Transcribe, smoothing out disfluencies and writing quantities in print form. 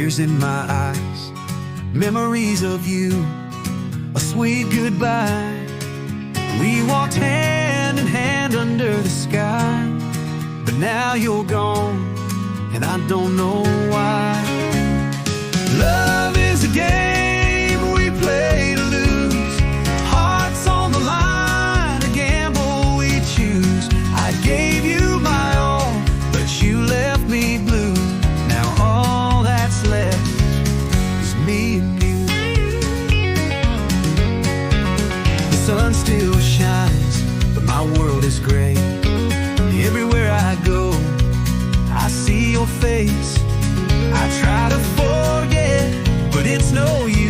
tears in my eyes, memories of you, a sweet goodbye. We walked hand in hand under the sky, but now you're gone, and I don't know why. Love is a game we play to lose, hearts on the line, a gamble we choose. I gave you my all, but you left me blue. Now all that's left is me and you. The sun still shines, but my world is gray. Everywhere I go, I see your face. I try to forget, but it's no use.